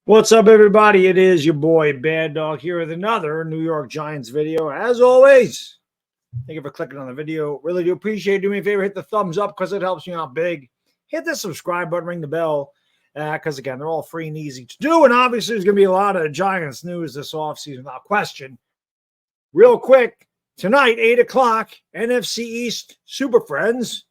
What's up, everybody? It is your boy Baddog here with another New York Giants video. As always, thank you for clicking on the video. Really do appreciate it. Do me a favor, hit the thumbs up because it helps me out big. Hit the subscribe button, ring the bell, because again, they're all free and easy to do. And obviously, there's going to be a lot of Giants news this offseason, without question. Real quick, tonight, 8 o'clock, NFC East Super Friends.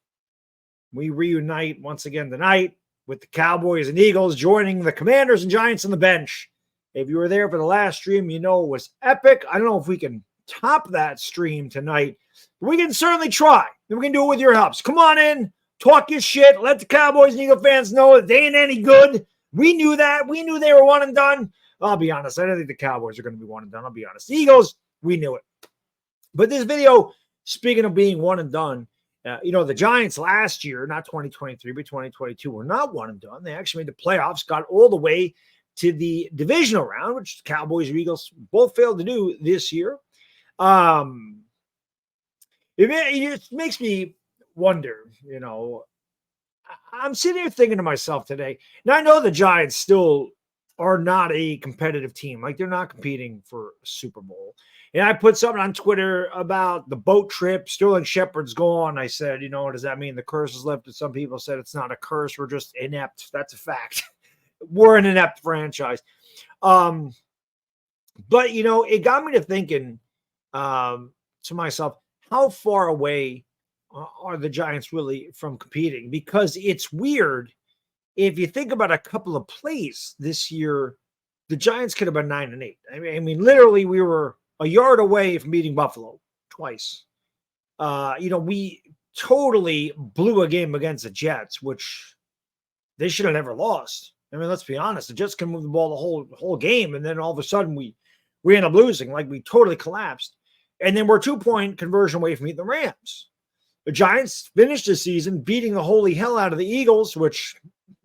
We reunite once again tonight with the Cowboys and Eagles joining the Commanders and Giants on the bench. If you were there for the last stream, you know it was epic. I don't know if we can top that stream tonight, but we can certainly try. And we can do it with your help. So come on in, talk your shit, let the Cowboys and Eagle fans know that they ain't any good. We knew that. We knew they were one and done. I'll be honest. I don't think the Cowboys are going to be one and done. I'll be honest. The Eagles, we knew it. But this video, speaking of being one and done, the Giants last year, not 2023, but 2022, were not one and done. They actually made the playoffs, got all the way to the divisional round, which the Cowboys and Eagles both failed to do this year. It makes me wonder, I'm sitting here thinking to myself today. Now, I know the Giants still are not a competitive team. Like, they're not competing for a Super Bowl. And I put something on Twitter about the boat trip. Sterling Shepard's gone. I said, does that mean the curse is lifted? Some people said it's not a curse. We're just inept. That's a fact. We're an inept franchise. But, it got me to thinking to myself, how far away are the Giants really from competing? Because it's weird. If you think about a couple of plays this year, the Giants could have been 9-8. I mean, literally, we were a yard away from beating Buffalo twice. We totally blew a game against the Jets, which they should have never lost. I mean, let's be honest. The Jets can move the ball the whole game, and then all of a sudden we end up losing. Like, we totally collapsed. And then we're 2-point conversion away from beating the Rams. The Giants finished the season beating the holy hell out of the Eagles, which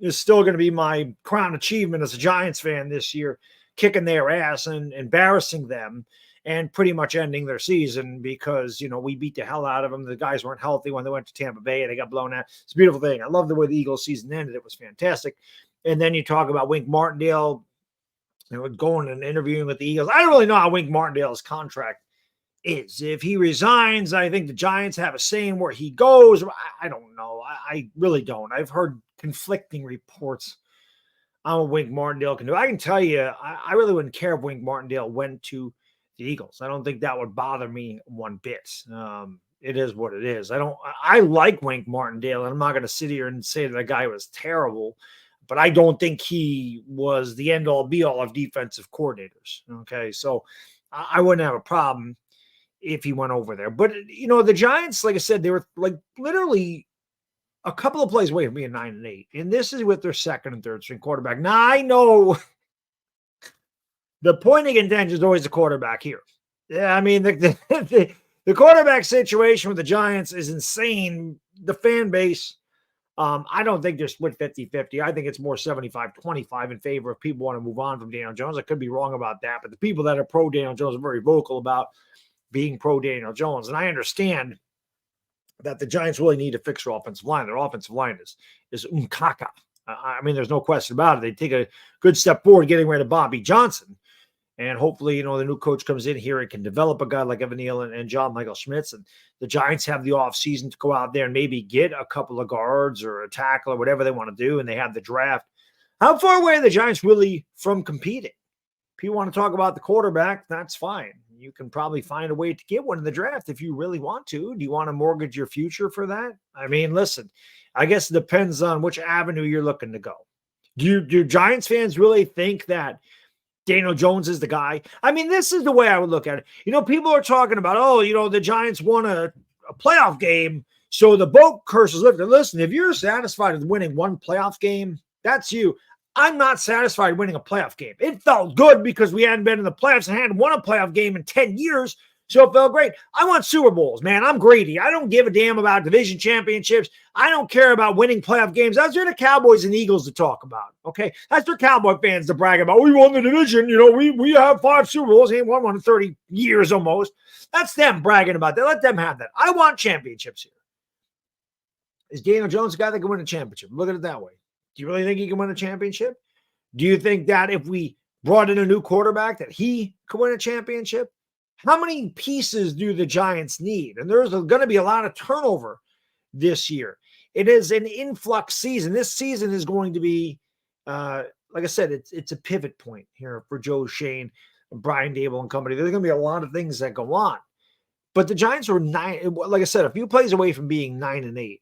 is still going to be my crown achievement as a Giants fan this year, kicking their ass and embarrassing them and pretty much ending their season because, we beat the hell out of them. The guys weren't healthy when they went to Tampa Bay and they got blown out. It's a beautiful thing. I love the way the Eagles season ended. It was fantastic. And then you talk about Wink Martindale, going and interviewing with the Eagles. I don't really know how Wink Martindale's contract is. If he resigns, I think the Giants have a say in where he goes. I don't know. I really don't. I've heard conflicting reports on what Wink Martindale can do. I can tell you, I really wouldn't care if Wink Martindale went to the Eagles. I don't think that would bother me one bit. It is what it is. I like Wink Martindale, and I'm not going to sit here and say that guy was terrible, but I don't think he was the end all be all of defensive coordinators. Okay. So I wouldn't have a problem if he went over there, but the Giants, like I said, they were like literally a couple of plays away from being 9-8. And this is with their second and third string quarterback. Now, I know the point of contention is always the quarterback here. Yeah, I mean, the quarterback situation with the Giants is insane. The fan base, I don't think they're split 50-50. I think it's more 75-25 in favor of people want to move on from Daniel Jones. I could be wrong about that, but the people that are pro Daniel Jones are very vocal about being pro Daniel Jones. And I understand that the Giants really need to fix their offensive line. Their offensive line is umkaka. I mean, there's no question about it. They take a good step forward getting rid of Bobby Johnson. And hopefully, the new coach comes in here and can develop a guy like Evan Neal and John Michael Schmitz. And the Giants have the offseason to go out there and maybe get a couple of guards or a tackle or whatever they want to do. And they have the draft. How far away are the Giants really from competing? If you want to talk about the quarterback, that's fine. You can probably find a way to get one in the draft if you really want to. Do you want to mortgage your future for that? I mean, listen, I guess it depends on which avenue you're looking to go. Do Giants fans really think that Daniel Jones is the guy? I mean, this is the way I would look at it. People are talking about, the Giants won a playoff game, so the boat curse is lifted. Listen, if you're satisfied with winning one playoff game, that's you. I'm not satisfied winning a playoff game. It felt good because we hadn't been in the playoffs and hadn't won a playoff game in 10 years, so it felt great. I want Super Bowls, man. I'm greedy. I don't give a damn about division championships. I don't care about winning playoff games. That's for the Cowboys and Eagles to talk about, okay? That's for Cowboy fans to brag about. We won the division. We have 5 Super Bowls. Ain't won one in 30 years almost. That's them bragging about that. Let them have that. I want championships here. Is Daniel Jones the guy that can win a championship? Look at it that way. Do you really think he can win a championship? Do you think that if we brought in a new quarterback that he could win a championship? How many pieces do the Giants need? And there's going to be a lot of turnover this year. It is an influx season. This season is going to be, like I said, it's a pivot point here for Joe Schoen, Brian Dable and company. There's going to be a lot of things that go on. But the Giants were like I said, a few plays away from being 9-8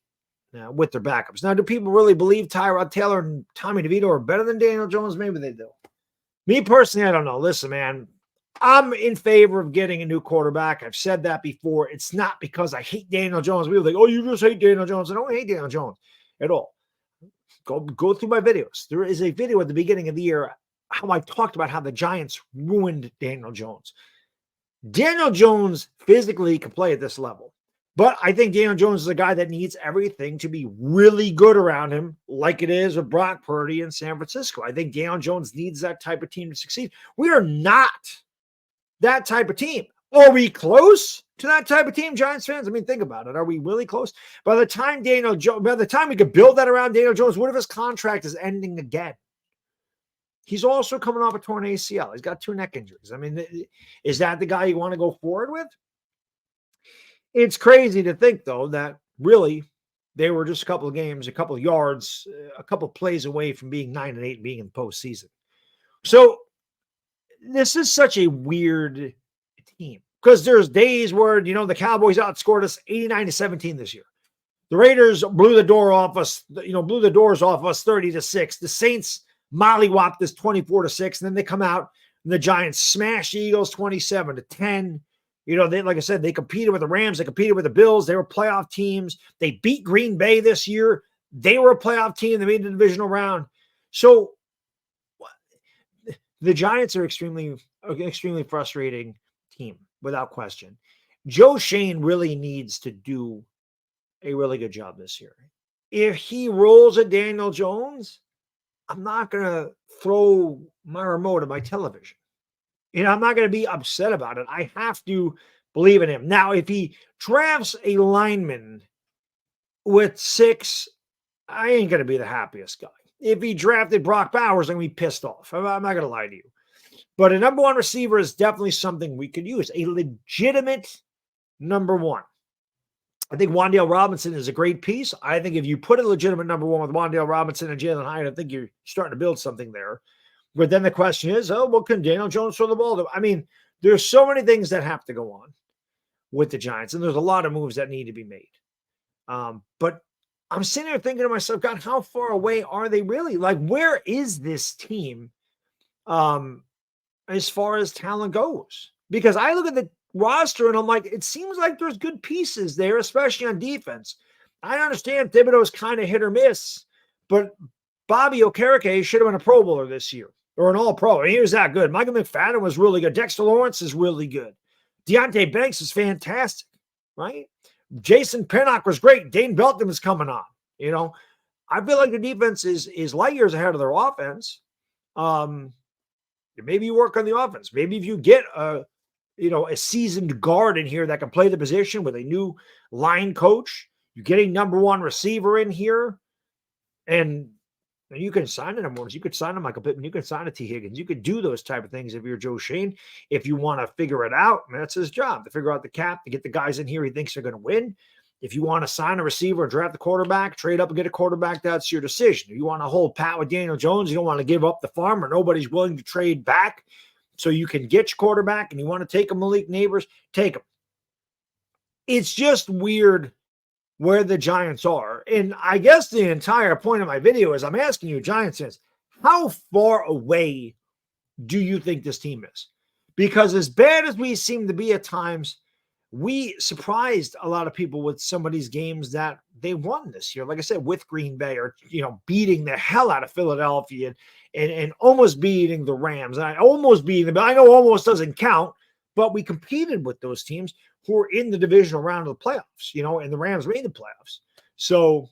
with their backups. Now, do people really believe Tyrod Taylor and Tommy DeVito are better than Daniel Jones? Maybe they do. Me personally, I don't know. Listen, man, I'm in favor of getting a new quarterback. I've said that before. It's not because I hate Daniel Jones. People think, oh, you just hate Daniel Jones. I don't hate Daniel Jones at all. Go through my videos. There is a video at the beginning of the year how I talked about how the Giants ruined Daniel Jones. Daniel Jones physically can play at this level, but I think Daniel Jones is a guy that needs everything to be really good around him, like it is with Brock Purdy in San Francisco. I think Daniel Jones needs that type of team to succeed. We are not that type of team. Are we close to that type of team, Giants fans? I mean, think about it. Are we really close? By the time we could build that around Daniel Jones, what if his contract is ending again? He's also coming off a torn ACL. He's got 2 neck injuries. I mean, is that the guy you want to go forward with? It's crazy to think, though, that really they were just a couple of games, a couple of yards, a couple of plays away from being 9-8 and being in the postseason. So this is such a weird team because there's days where, the Cowboys outscored us 89-17 this year. The Raiders blew the doors off us 30-6. The Saints mollywopped this 24-6, and then they come out and the Giants smashed the Eagles 27-10. They, like I said, they competed with the Rams, they competed with the Bills, they were playoff teams. They beat Green Bay this year. They were a playoff team. They made the divisional round. So the Giants are extremely frustrating team, without question. Joe Schoen really needs to do a really good job this year. If he rolls a Daniel Jones, I'm not going to throw my remote at my television. I'm not going to be upset about it. I have to believe in him. Now, if he drafts a lineman with 6, I ain't going to be the happiest guy. If he drafted Brock Bowers, I'm going to be pissed off. I'm not going to lie to you. But a number 1 receiver is definitely something we could use. A legitimate number 1. I think Wan'Dale Robinson is a great piece. I think if you put a legitimate number 1 with Wan'Dale Robinson and Jalen Hyatt, I think you're starting to build something there. But then the question is, can Daniel Jones throw the ball? I mean, there's so many things that have to go on with the Giants, and there's a lot of moves that need to be made. But I'm sitting there thinking to myself, God, how far away are they really? Like, where is this team as far as talent goes? Because I look at the roster and I'm like, it seems like there's good pieces there, especially on defense. I understand Thibodeau's kind of hit or miss, but Bobby Okereke should have been a Pro Bowler this year or an All-Pro. He was that good. Michael McFadden was really good. Dexter Lawrence is really good. Deontay Banks is fantastic, right? Jason Pinnock was great. Dane Belton is coming on. I feel like the defense is light years ahead of their offense. Maybe you work on the offense. Maybe if you get a seasoned guard in here that can play the position with a new line coach, you get a number 1 receiver in here, and you can sign a number 1. You could sign a Michael Pittman. You could sign a T. Higgins. You could do those type of things if you're Joe Schoen. If you want to figure it out, that's his job, to figure out the cap, to get the guys in here he thinks are going to win. If you want to sign a receiver, draft the quarterback, trade up and get a quarterback, that's your decision. If you want to hold pat with Daniel Jones, you don't want to give up the farm, or nobody's willing to trade back so you can get your quarterback, and you want to take a Malik Neighbors, take him. It's just weird where the Giants are. And I guess the entire point of my video is I'm asking you, Giants fans, how far away do you think this team is? Because as bad as we seem to be at times, we surprised a lot of people with some of these games that they won this year. Like I said, with Green Bay, or, beating the hell out of Philadelphia and almost beating the Rams. And I almost beating them, but I know almost doesn't count, but we competed with those teams who were in the divisional round of the playoffs, and the Rams made the playoffs. So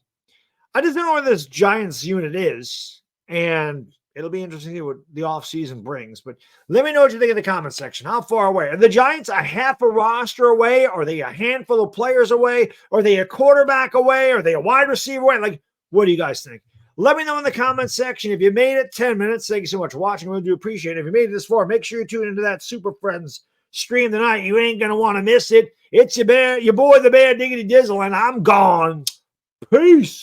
I just don't know where this Giants unit is, and it'll be interesting to see what the offseason brings. But let me know what you think in the comment section. How far away? Are the Giants a half a roster away? Are they a handful of players away? Are they a quarterback away? Are they a wide receiver away? Like, what do you guys think? Let me know in the comment section if you made it 10 minutes. Thank you so much for watching. I really do appreciate it. If you made it this far, make sure you tune into that Super Friends stream tonight. You ain't going to want to miss it. It's your boy, the Bear Diggity Dizzle, and I'm gone. Peace.